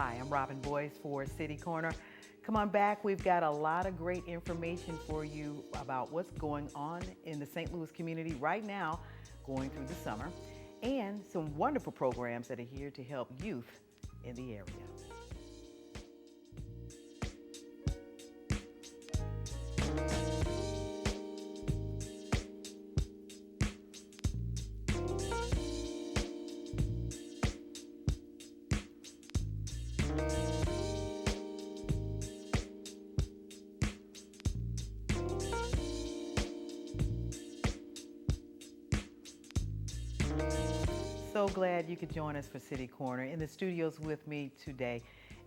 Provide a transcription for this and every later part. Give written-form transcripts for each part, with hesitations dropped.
Hi, I'm Robin Boyce for City Corner. Come on back. We've got a lot of great information for you about what's going on in the St. Louis community right now, going through the summer, and some wonderful programs that are here to help youth in the area. So glad you could join us for City Corner. In the studios with me today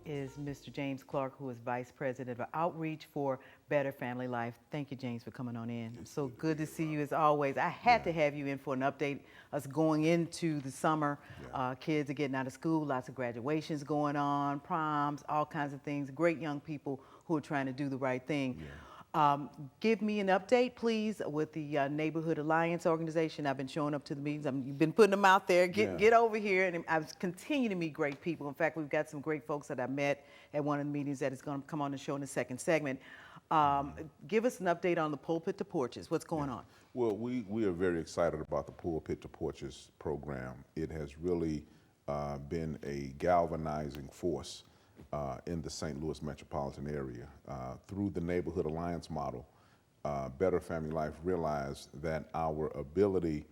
is Mr. James Clark, who is Vice President of Outreach for Better Family Life. Thank you, James, for coming on in. It's so good to see you as always. I had to have you in for an update. Us going into the summer, kids are getting out of school, lots of graduations going on, proms, all kinds of things. Great young people who are trying to do the right thing. Give me an update, please, with the Neighborhood Alliance organization. I've been showing up to the meetings. You've been putting them out there. Get over here, and I've continued to meet great people. In fact, we've got some great folks that I met at one of the meetings that is going to come on the show in the second segment. Give us an update on the Pulpit to Porches. What's going on? Well, we are very excited about the Pulpit to Porches program. It has really been a galvanizing force in the St. Louis metropolitan area. Through the Neighborhood Alliance model, Better Family Life realized that our ability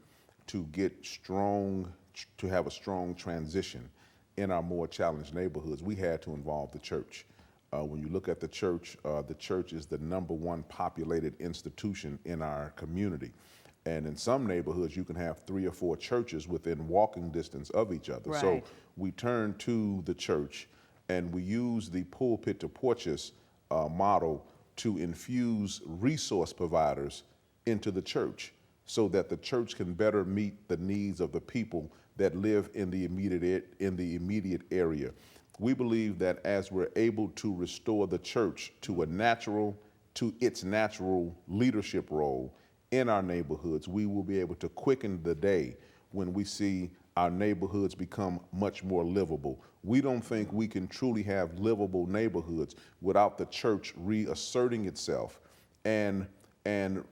to have a strong transition in our more challenged neighborhoods, we had to involve the church. When you look at the church is the #1 populated institution in our community. And in some neighborhoods, you can have 3 or 4 churches within walking distance of each other. Right. So we turn to the church, and we use the Pulpit to Porches model to infuse resource providers into the church so that the church can better meet the needs of the people that live in the immediate area. We believe that as we're able to restore the church to its natural leadership role in our neighborhoods, we will be able to quicken the day when we see our neighborhoods become much more livable. We don't think we can truly have livable neighborhoods without the church reasserting itself and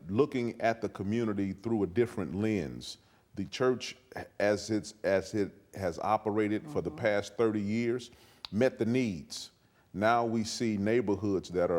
looking at the community through a different lens. The church, as it has operated for the past 30 years, met the needs. Now we see neighborhoods that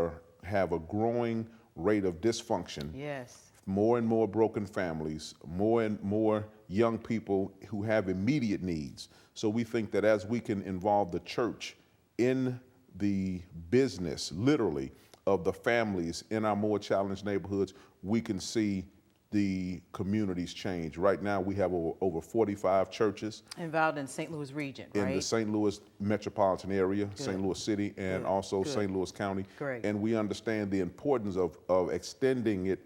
have a growing rate of dysfunction. Yes. More and more broken families, more and more young people who have immediate needs. So we think that as we can involve the church in the business, literally, of the families in our more challenged neighborhoods, we can see the communities change. Right now, we have over 45 churches. Involved in St. Louis region, right? In the St. Louis metropolitan area, St. Louis City, and also St. Louis County. Great. And we understand the importance of extending it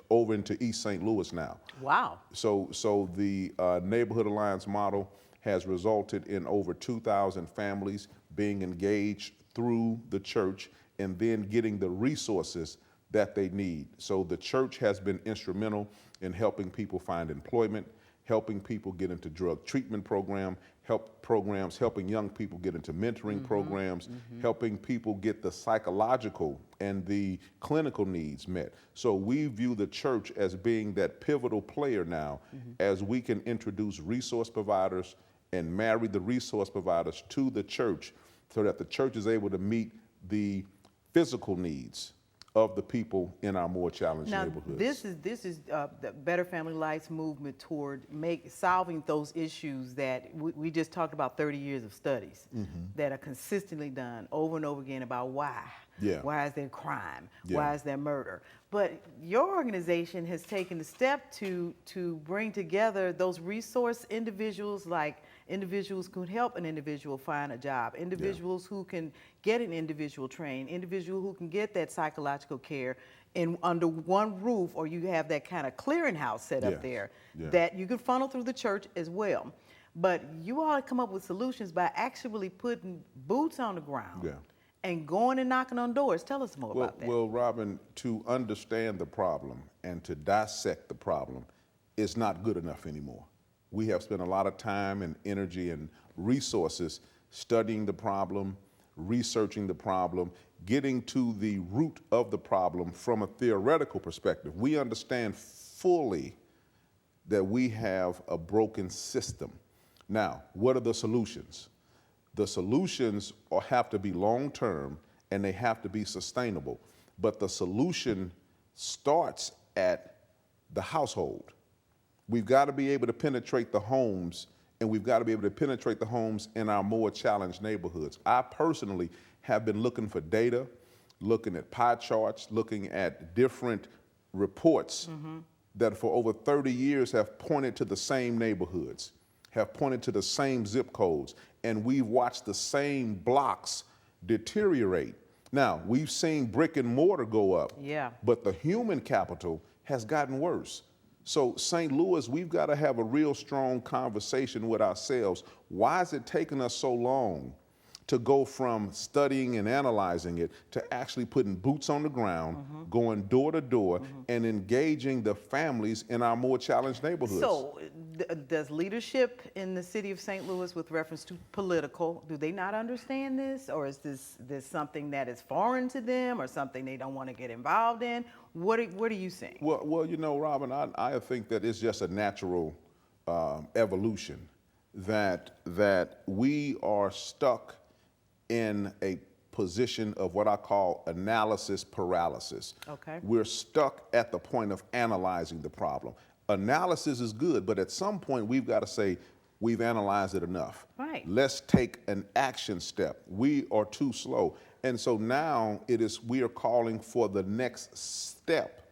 over into East St. Louis now. Wow. So the Neighborhood Alliance model has resulted in over 2,000 families being engaged through the church and then getting the resources that they need. So the church has been instrumental in helping people find employment, helping people get into drug treatment programs, helping young people get into mentoring programs, helping people get the psychological and the clinical needs met. So we view the church as being that pivotal player now as we can introduce resource providers and marry the resource providers to the church so that the church is able to meet the physical needs of the people in our more challenged neighborhoods. This is the Better Family Life's movement toward solving those issues that we just talked about. 30 years of studies that are consistently done over and over again about why. Why is there crime? Why is there murder? But your organization has taken the step to bring together those resource individuals, like individuals who can help an individual find a job, individuals who can get an individual trained, individual who can get that psychological care under one roof, or you have that kind of clearinghouse set up there that you can funnel through the church as well. But you all come up with solutions by actually putting boots on the ground and going and knocking on doors. Tell us more about that. Well, Robin, to understand the problem and to dissect the problem is not good enough anymore. We have spent a lot of time and energy and resources studying the problem, researching the problem, getting to the root of the problem from a theoretical perspective. We understand fully that we have a broken system. Now, what are the solutions? The solutions have to be long-term and they have to be sustainable. But the solution starts at the household. We've got to be able to penetrate the homes, and we've got to be able to penetrate the homes in our more challenged neighborhoods. I personally have been looking for data, looking at pie charts, looking at different reports that for over 30 years have pointed to the same neighborhoods, have pointed to the same zip codes, and we've watched the same blocks deteriorate. Now, we've seen brick and mortar go up, but the human capital has gotten worse. So St. Louis, we've got to have a real strong conversation with ourselves. Why is it taking us so long to go from studying and analyzing it to actually putting boots on the ground, going door to door, and engaging the families in our more challenged neighborhoods? So does leadership in the city of St. Louis, with reference to political, do they not understand this? Or is this something that is foreign to them, or something they don't want to get involved in? What are you saying? Well, you know, Robin, I think that it's just a natural evolution that we are stuck in a position of what I call analysis paralysis. Okay. We're stuck at the point of analyzing the problem. Analysis is good, but at some point we've got to say, we've analyzed it enough. Right. Let's take an action step. We are too slow. And so now we are calling for the next step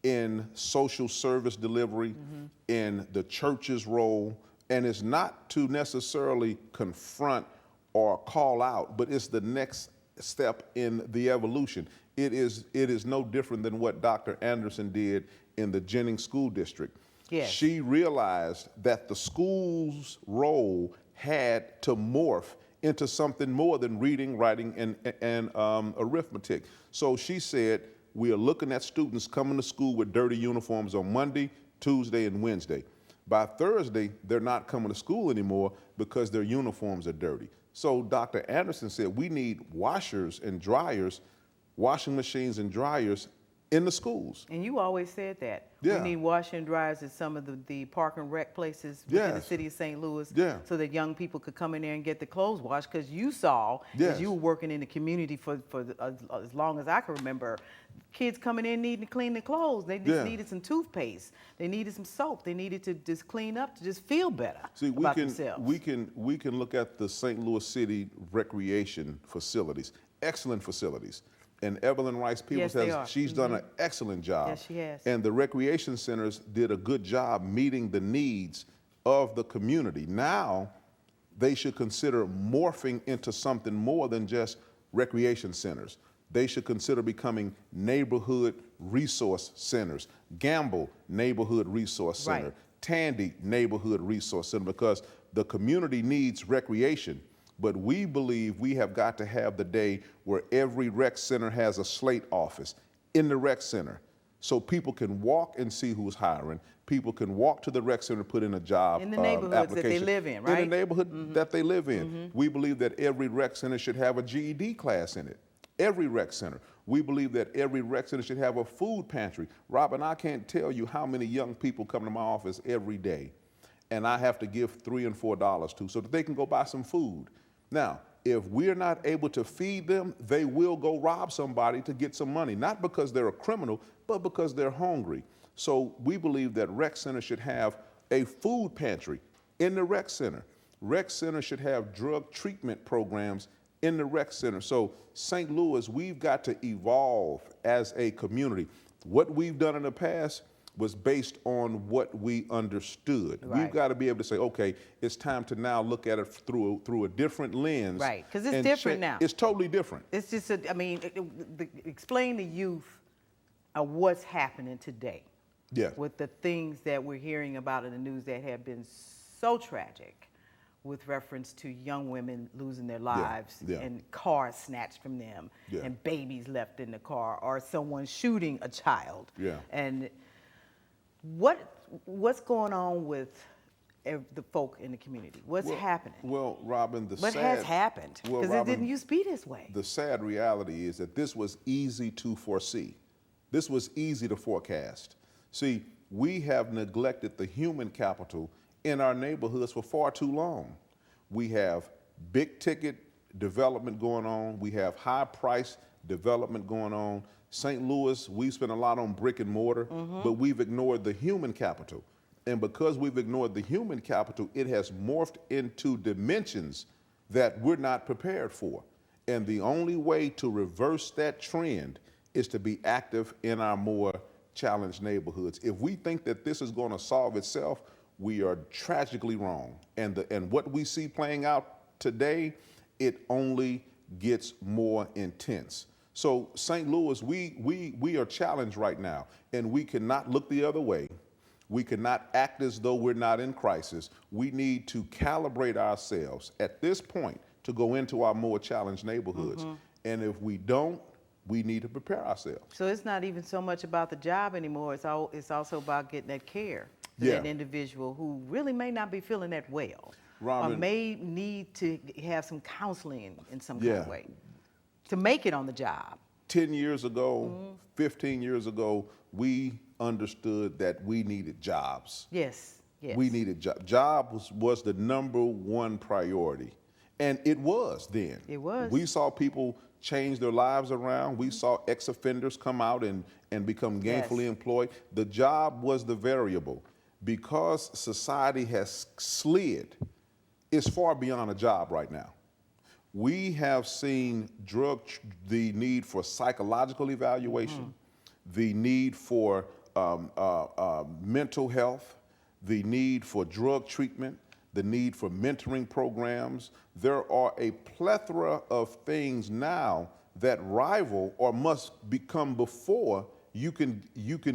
in social service delivery, in the church's role, and it's not to necessarily confront or call out, but it's the next step in the evolution. It is no different than what Dr. Anderson did in the Jennings School District. Yes. She realized that the school's role had to morph into something more than reading, writing, and arithmetic. So she said, we are looking at students coming to school with dirty uniforms on Monday, Tuesday, and Wednesday. By Thursday, they're not coming to school anymore because their uniforms are dirty. So Dr. Anderson said, we need washers and dryers, washing machines and dryers in the schools. And you always said that. Yeah. We need washer and dryers at some of the park and rec places within the city of St. Louis, so that young people could come in there and get the clothes washed, because you saw, as you were working in the community for as long as I can remember, kids coming in needing to clean their clothes. They just needed some toothpaste. They needed some soap. They needed to just clean up, to just feel better about themselves. We can look at the St. Louis City recreation facilities, excellent facilities. And Evelyn Rice Peoples she's done an excellent job. Yes, she has. And the recreation centers did a good job meeting the needs of the community. Now, they should consider morphing into something more than just recreation centers. They should consider becoming neighborhood resource centers. Gamble Neighborhood Resource Center, Tandy Neighborhood Resource Center, because the community needs recreation. But we believe we have got to have the day where every rec center has a slate office in the rec center, so people can walk and see who's hiring. People can walk to the rec center, put in a job in the neighborhoods that they live in, right? In the neighborhood that they live in. We believe that every rec center should have a GED class in it. Every rec center. We believe that every rec center should have a food pantry. Robin, I can't tell you how many young people come to my office every day, and I have to give $3 and $4 to, so that they can go buy some food. Now, if we're not able to feed them, they will go rob somebody to get some money, not because they're a criminal, but because they're hungry. So we believe that rec centers should have a food pantry in the rec center. Rec centers should have drug treatment programs in the rec center. So St. Louis, we've got to evolve as a community. What we've done in the past was based on what we understood. We've got to be able to say, okay, it's time to now look at it through a different lens. Right, because it's different now. It's totally different. It's just, explain to youth what's happening today. Yeah. With the things that we're hearing about in the news that have been so tragic, with reference to young women losing their lives and cars snatched from them and babies left in the car, or someone shooting a child. Yeah. And what's going on with the folk in the community? What's happening? Well, Robin, What has happened? Well, Because it Robin, didn't used to be this way. the sad reality is that this was easy to foresee. This was easy to forecast. See, we have neglected the human capital in our neighborhoods for far too long. We have big ticket development going on. We have high price development going on. St. Louis, we spend a lot on brick and mortar, but we've ignored the human capital. And because we've ignored the human capital, it has morphed into dimensions that we're not prepared for. And the only way to reverse that trend is to be active in our more challenged neighborhoods. If we think that this is going to solve itself, we are tragically wrong. And what we see playing out today, it only gets more intense. So St. Louis, we are challenged right now, and we cannot look the other way. We cannot act as though we're not in crisis. We need to calibrate ourselves at this point to go into our more challenged neighborhoods. And if we don't, we need to prepare ourselves. So it's not even so much about the job anymore. It's also about getting that care for Yeah. that individual who really may not be feeling that well, Robin, or may need to have some counseling in some kind of Yeah. way to make it on the job. 10 years ago, 15 years ago, we understood that we needed jobs. Yes, yes. We needed jobs. Jobs was the #1 priority. And it was then. It was. We saw people change their lives around. We saw ex-offenders come out and become gainfully employed. The job was the variable. Because society has slid, it's far beyond a job right now. We have seen the need for psychological evaluation, the need for mental health, the need for drug treatment, the need for mentoring programs. There are a plethora of things now that rival or must become before you can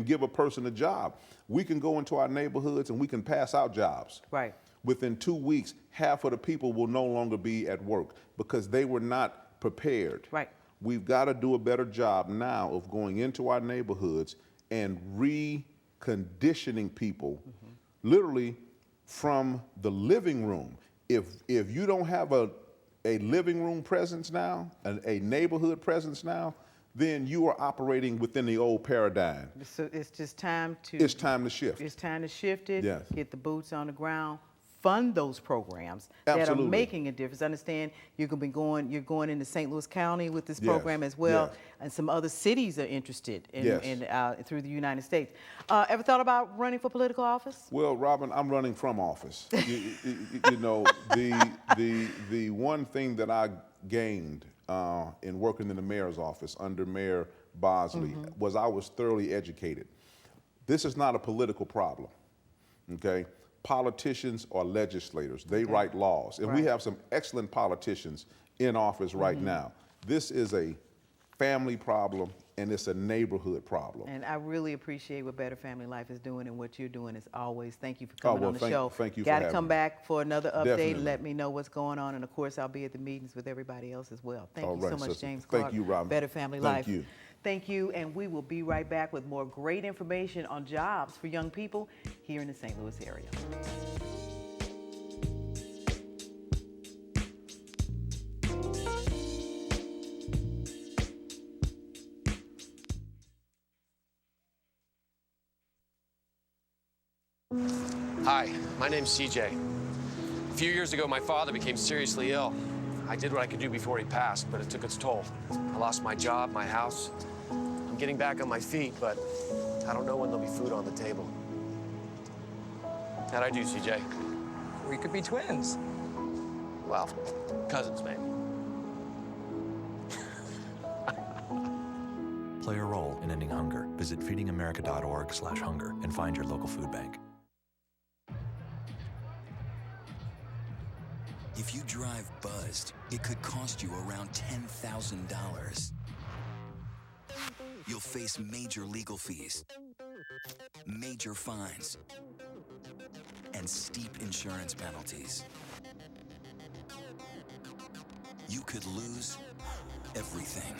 give a person a job. We can go into our neighborhoods and we can pass out jobs. Right. Within 2 weeks, half of the people will no longer be at work because they were not prepared. Right. We've got to do a better job now of going into our neighborhoods and reconditioning people literally from the living room. If you don't have a living room presence now, a neighborhood presence now, then you are operating within the old paradigm. So it's just time to. It's time to shift. It's time to shift it. Yes. Get the boots on the ground. Fund those programs that Absolutely. are making a difference. Understand you're going into St. Louis County with this Yes. program as well, Yes. and some other cities are interested in, Yes. through the United States. Ever thought about running for political office? Well, Robin, I'm running from office. You know, the one thing that I gained in working in the mayor's office under Mayor Bosley was I was thoroughly educated. This is not a political problem, okay? Politicians are legislators. They write laws. And we have some excellent politicians in office right now. This is a family problem, and it's a neighborhood problem. And I really appreciate what Better Family Life is doing and what you're doing as always. Thank you for coming on the show. Thank you for Got to having come me. back for another update. Definitely. Let me know what's going on. And of course, I'll be at the meetings with everybody else as well. Thank All you so right, much, sister. James Thank Clark. you, Robin. Better Family Thank Life. you. Thank you, and we will be right back with more great information on jobs for young people here in the St. Louis area. Hi, my name's CJ. A few years ago, my father became seriously ill. I did what I could do before he passed, but it took its toll. I lost my job, my house. I'm getting back on my feet, but I don't know when there'll be food on the table. How'd I do, CJ? We could be twins. Well, cousins, maybe. Play a role in ending hunger. Visit feedingamerica.org/hunger and find your local food bank. If you drive buzzed, it could cost you around $10,000. You'll face major legal fees, major fines, and steep insurance penalties. You could lose everything.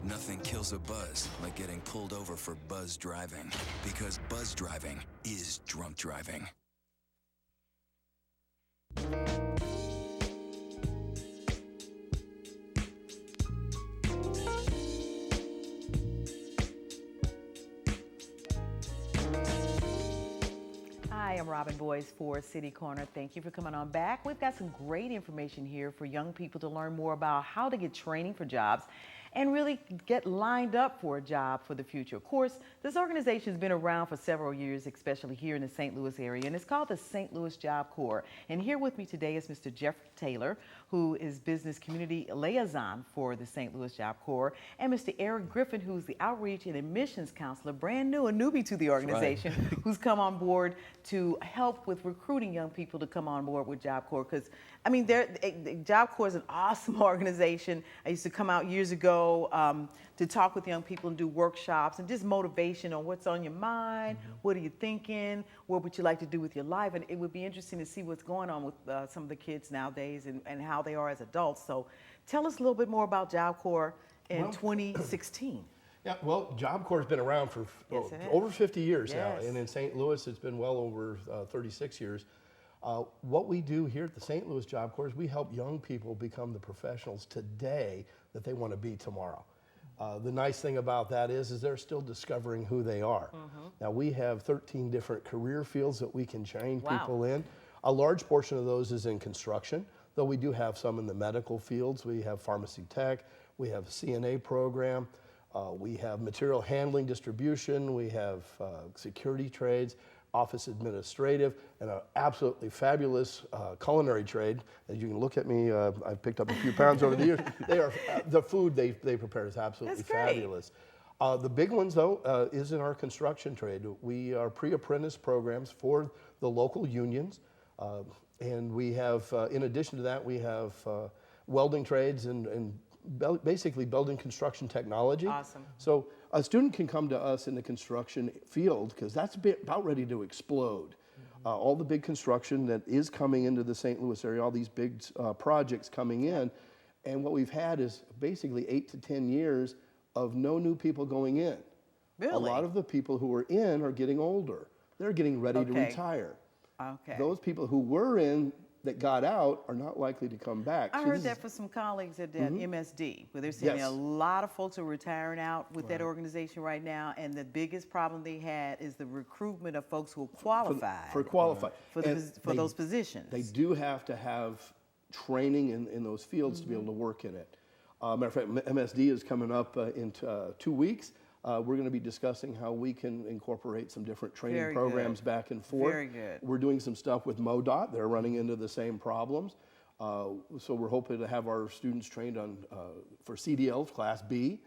Nothing kills a buzz like getting pulled over for buzz driving, because buzz driving is drunk driving. I'm Robin Boyce for City Corner. Thank you for coming on back. We've got some great information here for young people to learn more about how to get training for jobs and really get lined up for a job for the future. Of course, this organization has been around for several years, especially here in the St. Louis area, and it's called the St. Louis Job Corps. And here with me today is Mr. Jeffrey Taylor, who is Business Community Liaison for the St. Louis Job Corps, and Mr. Eric Griffin, who's the Outreach and Admissions Counselor, brand new, a newbie to the organization, who's come on board to help with recruiting young people to come on board with Job Corps. Because, I mean, Job Corps is an awesome organization. I used to come out years ago to talk with young people and do workshops and just motivation on what's on your mind, what are you thinking, what would you like to do with your life, and it would be interesting to see what's going on with some of the kids nowadays and how they are as adults. So tell us a little bit more about Job Corps in 2016. Yeah, well, Job Corps has been around for over 50 years now, and in St. Louis it's been well over 36 years. What we do here at the St. Louis Job Corps is we help young people become the professionals today that they want to be tomorrow. The nice thing about that is they're still discovering who they are. Now we have 13 different career fields that we can train people in. A large portion of those is in construction, though we do have some in the medical fields. We have pharmacy tech, we have a CNA program, we have material handling distribution, we have security trades, office administrative, and an absolutely fabulous culinary trade. As you can look at me, I've picked up a few pounds over the years. They are, the food they prepare is absolutely fabulous. The big ones, though, is in our construction trade. We are pre-apprentice programs for the local unions, and we have, in addition to that, we have welding trades and basically building construction technology. Awesome. So a student can come to us in the construction field because that's about ready to explode. All the big construction that is coming into the St. Louis area, all these big projects coming in, and what we've had is basically 8 to 10 years of no new people going in. Really? A lot of the people who are in are getting older. They're getting ready to retire. Those people who were in that got out are not likely to come back. I heard that from some colleagues at MSD, where they're saying a lot of folks are retiring out with that organization right now, and the biggest problem they had is the recruitment of folks who are qualified for those positions. They do have to have training in those fields to be able to work in it. Matter of fact, MSD is coming up in 2 weeks. We're going to be discussing how we can incorporate some different training programs back and forth. Very good. We're doing some stuff with MoDOT. They're running into the same problems. So we're hoping to have our students trained on for CDL Class B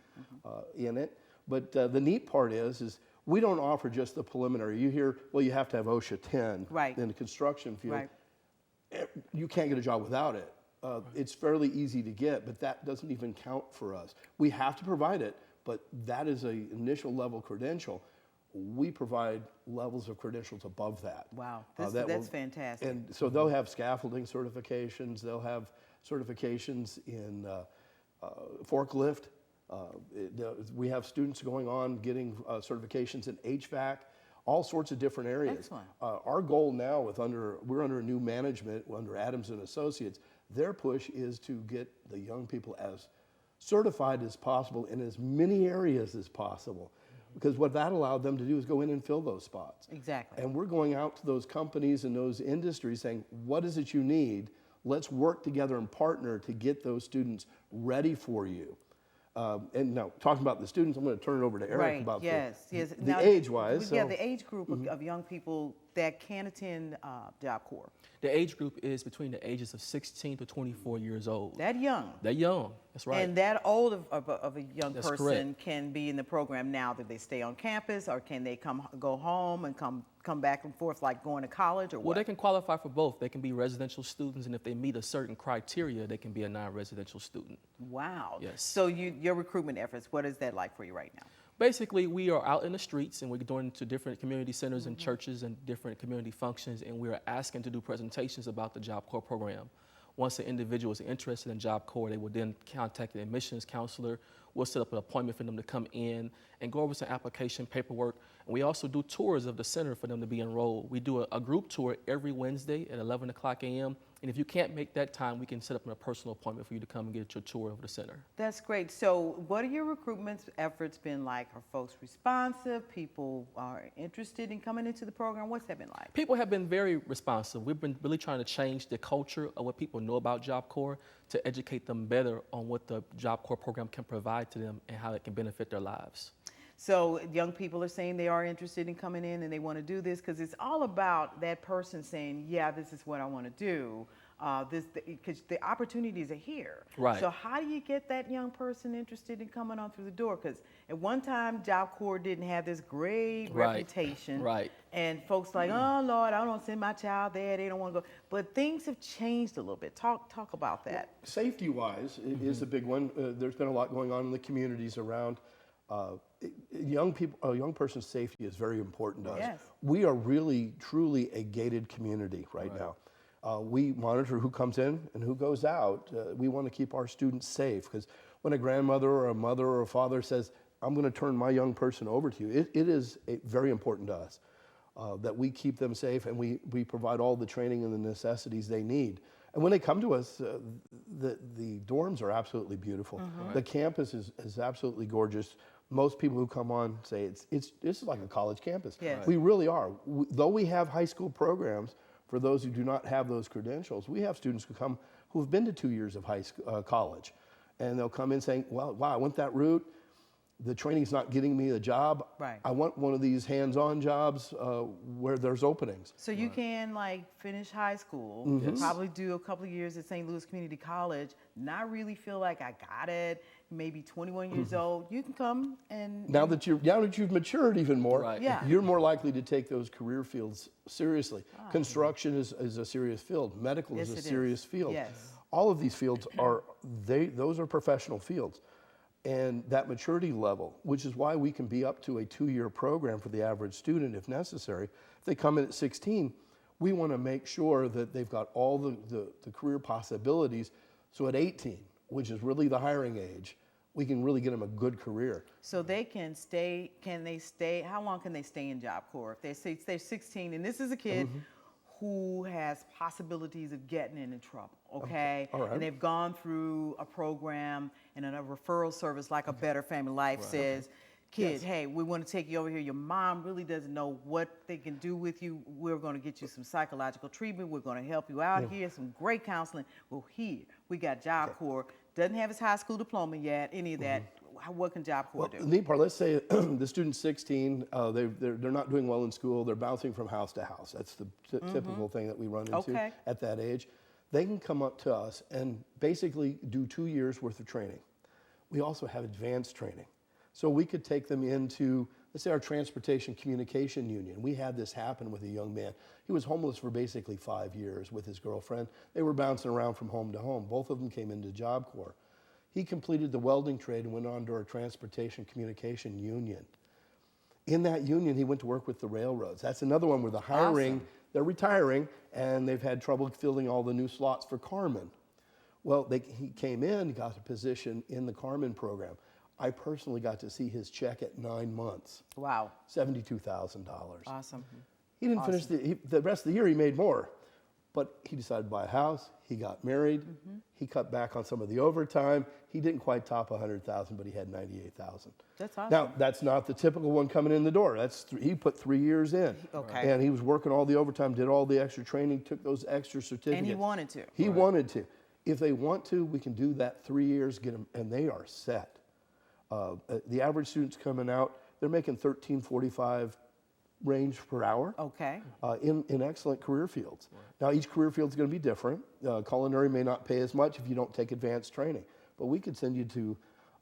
in it. But the neat part is we don't offer just the preliminary. You hear, well, you have to have OSHA 10 in the construction field. You can't get a job without it. It's fairly easy to get, but that doesn't even count for us. We have to provide it, but that is an initial level credential. We provide levels of credentials above that. Wow, that's fantastic. And so they'll have scaffolding certifications, they'll have certifications in forklift. We have students going on getting certifications in HVAC, all sorts of different areas. Excellent. Our goal now, we're under a new management, under Adams and Associates. Their push is to get the young people as certified as possible in as many areas as possible, because what that allowed them to do is go in and fill those spots. Exactly. And we're going out to those companies and those industries saying, what is it you need? Let's work together and partner to get those students ready for you. And now, talking about the students, I'm going to turn it over to Eric about the now, age-wise. Yeah, the age group of young people that can attend Job Corps. The age group is between the ages of 16 to 24 years old. That young. They're young, that's right. And that old of a young That's person correct. can be in the program now. That they stay on campus, or can they go home and come back and forth like going to college, or what? Well, they can qualify for both. They can be residential students, and if they meet a certain criteria, they can be a non-residential student. Wow. Yes. So your recruitment efforts, what is that like for you right now? Basically, we are out in the streets and we're going to different community centers and churches and different community functions, and we are asking to do presentations about the Job Corps program. Once an individual is interested in Job Corps, they will then contact the admissions counselor. We'll set up an appointment for them to come in and go over some application paperwork. And we also do tours of the center for them to be enrolled. We do a group tour every Wednesday at 11 o'clock a.m. And if you can't make that time, we can set up a personal appointment for you to come and get your tour of the center. That's great. So what are your recruitment efforts been like? Are folks responsive? People are interested in coming into the program? What's that been like? People have been very responsive. We've been really trying to change the culture of what people know about Job Corps to educate them better on what the Job Corps program can provide to them and how it can benefit their lives. So young people are saying they are interested in coming in and they want to do this because it's all about that person saying, yeah, this is what I want to do. Because the opportunities are here. Right. So how do you get that young person interested in coming on through the door? Because at one time, Job Corps didn't have this great reputation. Right. And folks like, oh Lord, I don't want to send my child there. They don't want to go. But things have changed a little bit. Talk about that. Safety-wise, it is a big one. There's been a lot going on in the communities around. Young people, a young person's safety is very important to us. Yes. We are really, truly a gated community right now. We monitor who comes in and who goes out. We want to keep our students safe because when a grandmother or a mother or a father says, I'm going to turn my young person over to you, it is very important to us that we keep them safe and we provide all the training and the necessities they need. And when they come to us, the dorms are absolutely beautiful. The campus is absolutely gorgeous. Most people who come on say this is like a college campus. Yes. We really are. Though we have high school programs, for those who do not have those credentials, we have students who come who have been to 2 years of college, and they'll come in saying, well, wow, I went that route. The training's not getting me a job. Right. I want one of these hands-on jobs where there's openings. So you can like finish high school, probably do a couple of years at St. Louis Community College, not really feel like I got it, maybe 21 years old. You can come and Now that you've matured even more, Right. Yeah. you're more likely to take those career fields seriously. Construction is a serious field. Medical Yes, is a it is. serious field. Yes. All of these fields those are professional fields. And that maturity level, which is why we can be up to a 2-year program for the average student if necessary. If they come in at 16, we want to make sure that they've got all the career possibilities. So at 18, which is really the hiring age, we can really get them a good career. So they can stay, how long can they stay in Job Corps? If they're 16 and this is a kid who has possibilities of getting into trouble, okay? All right. And they've gone through a program and a referral service like a Better Family Life says, kid, hey, we want to take you over here. Your mom really doesn't know what they can do with you. We're going to get you some psychological treatment. We're going to help you out here, some great counseling. Well, here, we got Job Corps. Doesn't have his high school diploma yet, any of that. What can Job Corps do? The neat part, let's say the student's 16, they're not doing well in school, they're bouncing from house to house. That's the typical thing that we run into at that age. They can come up to us and basically do 2 years worth of training. We also have advanced training. So we could take them into, let's say, our Transportation Communication Union. We had this happen with a young man. He was homeless for basically 5 years with his girlfriend. They were bouncing around from home to home. Both of them came into Job Corps. He completed the welding trade and went on to our Transportation Communication Union. In that union, he went to work with the railroads. That's another one where the hiring, they're retiring, and they've had trouble filling all the new slots for Carmen. Well, he came in, got a position in the Carmen program. I personally got to see his check at 9 months. Wow. $72,000. Awesome. He didn't finish the rest of the year, he made more. But he decided to buy a house, he got married, he cut back on some of the overtime. He didn't quite top 100,000, but he had 98,000. That's awesome. Now, that's not the typical one coming in the door. He put 3 years in. Okay. And he was working all the overtime, did all the extra training, took those extra certificates. And he wanted to. He wanted to. If they want to, we can do that 3 years, get them, and they are set. The average student's coming out, they're making $13.45 range per hour. Okay. In excellent career fields. Now, each career field is going to be different. Culinary may not pay as much if you don't take advanced training, but we could send you to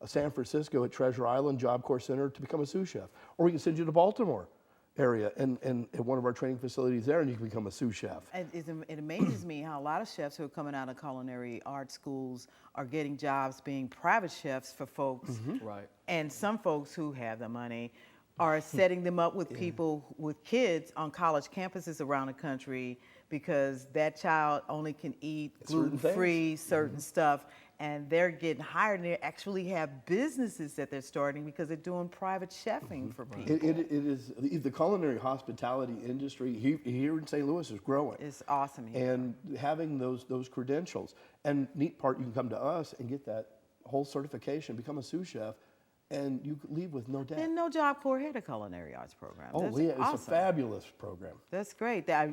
San Francisco at Treasure Island Job Corps Center to become a sous chef, or we can send you to Baltimore area and at one of our training facilities there, and you can become a sous chef. It amazes me how a lot of chefs who are coming out of culinary arts schools are getting jobs being private chefs for folks. Right. And some folks who have the money are setting them up with people, with kids on college campuses around the country because that child only can eat gluten-free, certain stuff. and they're getting hired, and they actually have businesses that they're starting because they're doing private chefing for people. It is the culinary hospitality industry here in St. Louis is growing. It's awesome here. And having those credentials, and neat part, you can come to us and get that whole certification, become a sous chef, and you could leave with no debt. And no Job Corps had a Culinary Arts program. Oh, That's yeah, it's awesome. a fabulous program. That's great. Yeah.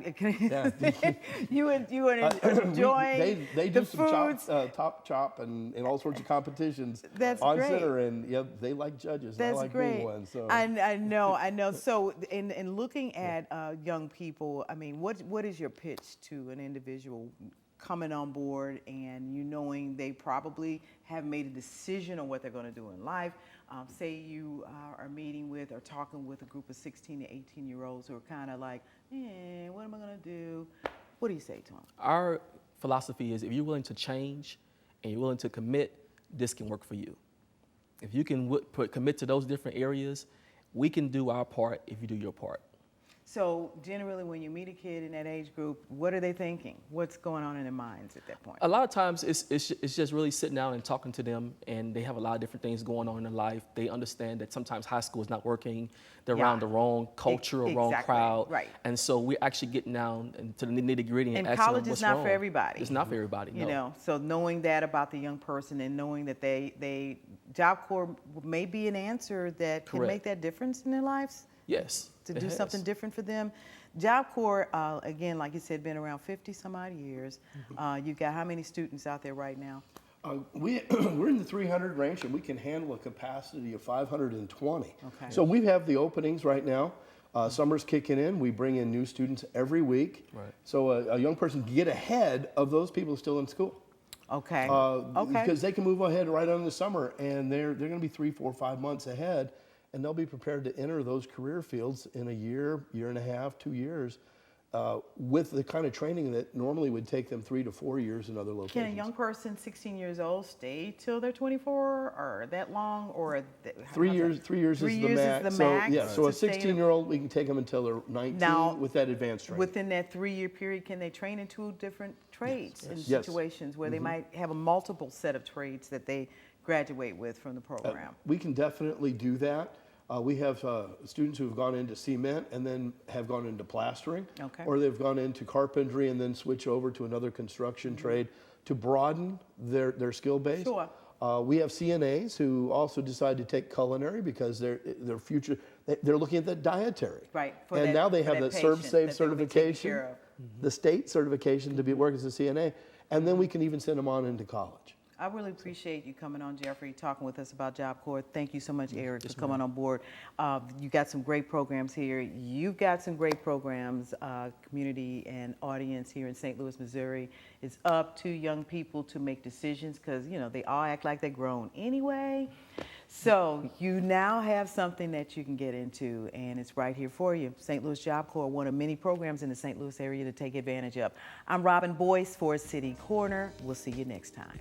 you would enjoy they do the some foods. top chop and all sorts of competitions That's on great. center, and yeah, they like judges. That's and I like great. being one. So I know. So in looking at young people, I mean, what is your pitch to an individual coming on board and you knowing they probably have made a decision on what they're going to do in life? Say you are meeting with or talking with a group of 16 to 18-year-olds who are kind of like, what am I going to do? What do you say to them? Our philosophy is if you're willing to change and you're willing to commit, this can work for you. If you can commit to those different areas, we can do our part if you do your part. So generally when you meet a kid in that age group, what are they thinking? What's going on in their minds at that point? A lot of times it's just really sitting down and talking to them, and they have a lot of different things going on in their life. They understand that sometimes high school is not working. They're around the wrong culture or wrong crowd. Right. And so we're actually getting down into the nitty-gritty and asking college them what's is not wrong. for everybody. It's not for everybody, no. You know, so knowing that about the young person and knowing that they Job Corps may be an answer that can Correct. make that difference in their lives. Yes. To it do has. something different for them. Job Corps, again, like you said, been around 50 some odd years. You've got how many students out there right now? We're in the 300 range, and we can handle a capacity of 520. Okay. So we have the openings right now. Summer's kicking in. We bring in new students every week. Right. So a young person can get ahead of those people still in school. Okay. Because they can move ahead right on the summer, and they're going to be 3, 4, 5 months ahead, and they'll be prepared to enter those career fields in a year, year and a half, 2 years, with the kind of training that normally would take them 3 to 4 years in other locations. Can a young person, 16 years old, stay till they're 24, or that long, or 3 years? 3 years is the max. So yeah, so a 16-year-old, we can take them until they're 19 Now, with that advanced training. Within that 3-year period, can they train in 2 different trades in Yes. situations where they might have a multiple set of trades that they graduate with from the program? We can definitely do that. We have students who have gone into cement and then have gone into plastering, Okay. or they've gone into carpentry and then switch over to another construction trade to broaden their skill base. Sure. We have CNAs who also decide to take culinary because their future, they're looking at that dietary. Right, for And that- now they for have that that Serve patient Safe that they will be taken certification, care of. the state certification to be working as a CNA, and then we can even send them on into college. I really appreciate you coming on, Jeffrey, talking with us about Job Corps. Thank you so much, Eric, for coming on board. You got some great programs here. You've got some great programs, community and audience here in St. Louis, Missouri. It's up to young people to make decisions because, you know, they all act like they're grown anyway. So you now have something that you can get into, and it's right here for you. St. Louis Job Corps, one of many programs in the St. Louis area to take advantage of. I'm Robin Boyce for City Corner. We'll see you next time.